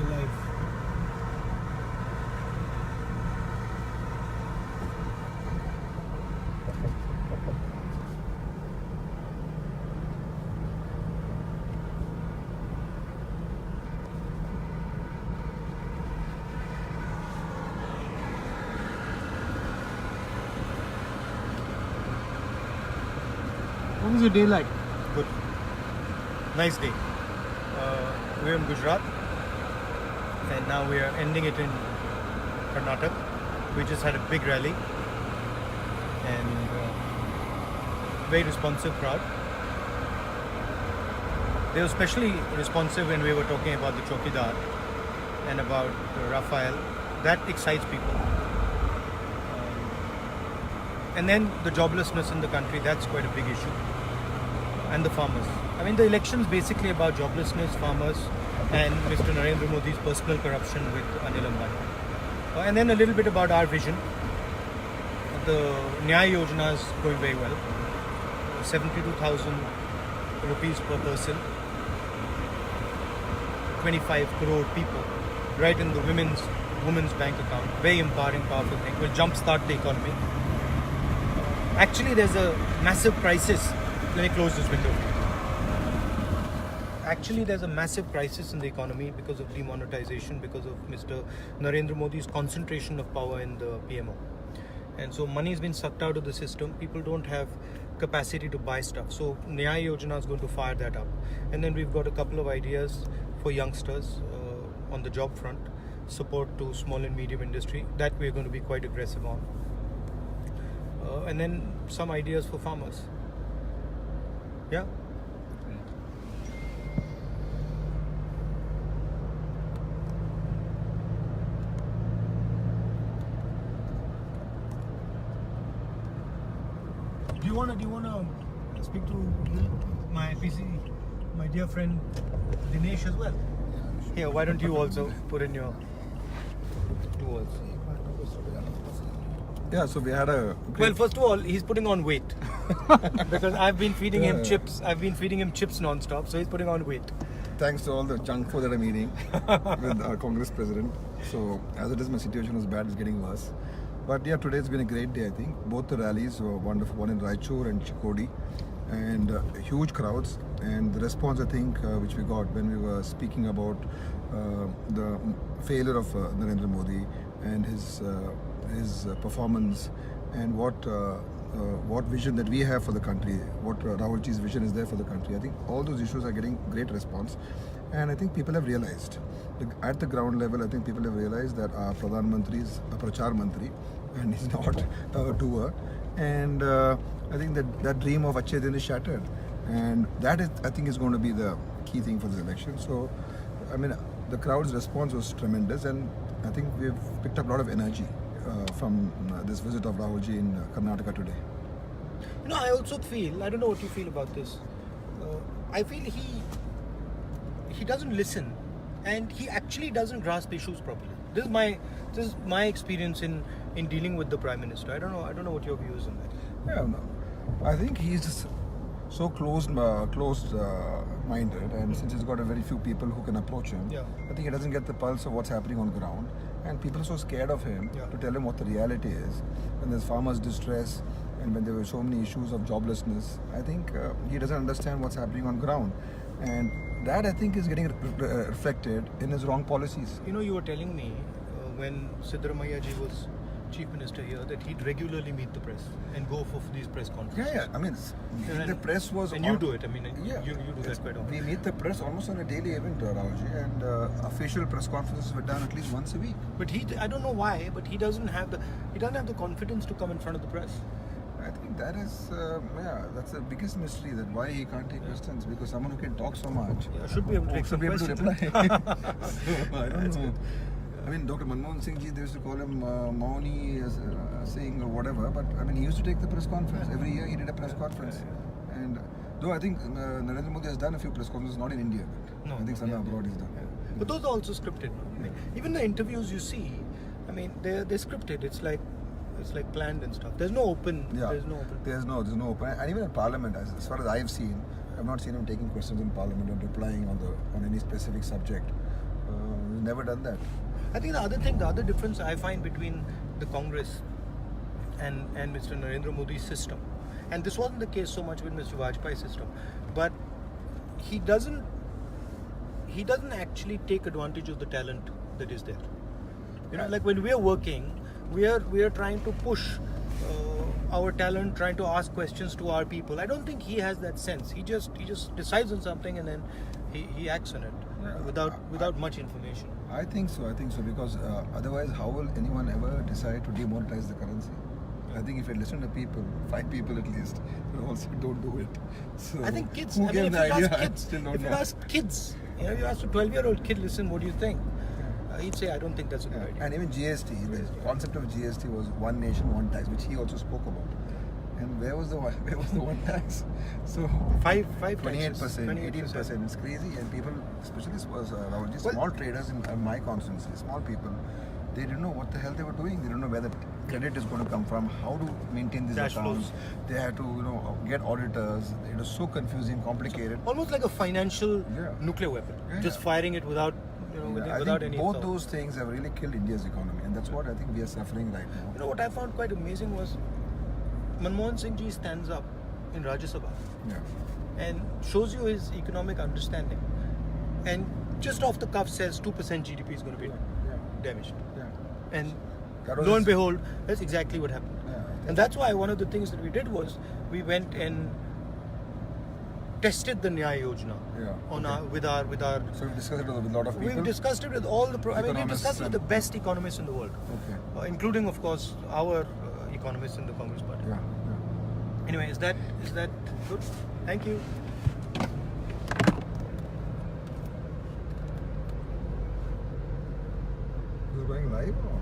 real life. What was your day like? Good. Nice day. We're in Gujarat and now we are ending it in Karnataka. We just had a big rally and very responsive crowd. They were especially responsive when we were talking about the Chokidar and about Raphael. That excites people. And then the joblessness in the country, that's quite a big issue. And the farmers. I mean, the election's basically about joblessness, farmers, and Mr. Narendra Modi's personal corruption with Anil Ambani. And then a little bit about our vision. The Nyaya Yojana is going very well. 72,000 rupees per person. 25 crore people right in the women's bank account. Very empowering, powerful thing. Will jumpstart the economy. Actually, there's a massive crisis. Let me close this window. Actually, there's a massive crisis in the economy because of demonetization, because of Mr. Narendra Modi's concentration of power in the PMO. And so money has been sucked out of the system. People don't have capacity to buy stuff. So Nyaya Yojana is going to fire that up. And then we've got a couple of ideas for youngsters on the job front, support to small and medium industry. That we're going to be quite aggressive on. And then some ideas for farmers. Yeah. Do you wanna speak to my dear friend Dinesh as well? Here, why don't you also put in your 2 words? Yeah, so we had a Well, first of all, he's putting on weight because I've been feeding him chips. I've been feeding him chips non-stop, so he's putting on weight. thanks to all the junk food that I'm eating with our Congress president. So as it is, my situation was bad, it's getting worse. But yeah, today's been a great day, I think. Both the rallies were wonderful, one in Raichur and Chikodi, and huge crowds. And the response, I think, which we got when we were speaking about the failure of Narendra Modi and his performance and what vision that we have for the country, what Rahulji's vision is there for the country. I think all those issues are getting great response, and I think people have realized at the ground level. I think people have realized that our Pradhan Mantri is a Prachar Mantri and he's not a doer, and I think that dream of Achhe Din is shattered, and that is, I think, is going to be the key thing for this election. So I mean, the crowd's response was tremendous, and I think we've picked up a lot of energy from this visit of Rahulji in Karnataka today. You know, I also feel, I don't know what you feel about this. I feel he doesn't listen, and he actually doesn't grasp issues properly. This is my experience in dealing with the Prime Minister. I don't know what your view is on that. Yeah, no. I think he's just so closed-minded, and since he's got a very few people who can approach him, Yeah. I think he doesn't get the pulse of what's happening on ground, and people are so scared of him Yeah. to tell him what the reality is. When there's farmers' distress, and when there were so many issues of joblessness, I think he doesn't understand what's happening on ground, and that, I think, is getting reflected in his wrong policies. You know, you were telling me when Siddaramaiah ji was Chief Minister here that he'd regularly meet the press and go for these press conferences. Yeah. I mean, the press was... And you do it. I mean, Yeah, you do that quite often. We meet the press almost on a daily event, Rahulji, and official press conferences were done at least once a week. But I don't know why, but he doesn't have the confidence to come in front of the press. I think that is, that's the biggest mystery, that why he can't take questions, because someone who can talk so much Should be able to take should some be able to questions. reply. I don't know. I mean, Dr. Manmohan Singh ji, they used to call him Mauni Singh or whatever, but I mean, he used to take the press conference. Every year he did a press conference. And though I think Narendra Modi has done a few press conferences, not in India, but No, I think somewhere abroad he's done. But those are also scripted. I mean, even the interviews you see, I mean, they're scripted. It's like planned and stuff. There's no open. Yeah, There's no open. There's no open. And even in Parliament, as far as I've seen, I've not seen him taking questions in Parliament or replying on any specific subject. He's never done that. I think the other difference I find between the Congress and Mr. Narendra Modi's system, and this wasn't the case so much with Mr. Vajpayee's system, but he doesn't actually take advantage of the talent that is there. You know, like when we are working, we are trying to push our talent, trying to ask questions to our people. I don't think he has that sense. He just decides on something and then he acts on it without much information. I think so because otherwise, how will anyone ever decide to demonetize the currency? I think if you listen to people, 5 people at least, will also don't do it. So I think kids. Who I gave mean, the idea? I if still don't you know. ask kids, you ask a 12-year-old kid, listen, what do you think? He'd say, I don't think that's a good idea. And even GST, the concept of GST was one nation, one tax, which he also spoke about. And where was the one tax? So 28%, 18%. It's crazy, and people, especially small traders in my constituency, small people, they didn't know what the hell they were doing. They didn't know where the credit is going to come from, how to maintain these Cash accounts. flows. They had to, get auditors. It was so confusing, complicated. Almost like a financial nuclear weapon, just firing it without, I without think any both thought. those things have really killed India's economy, and that's what I think we are suffering right now. You know what I found quite amazing was Manmohan Singh ji stands up in Rajya Sabha and shows you his economic understanding, and just off the cuff says 2% GDP is going to be damaged. And lo and behold, that's exactly what happened. And that's why one of the things that we did was we went and tested the Nyaya Yojana with our. So we've discussed it with a lot of people. We've discussed it with all the. We've discussed it with the best economists in the world, including, of course, our economists in the Congress Party. Anyway, is that good? Thank you. Is it going live? Or?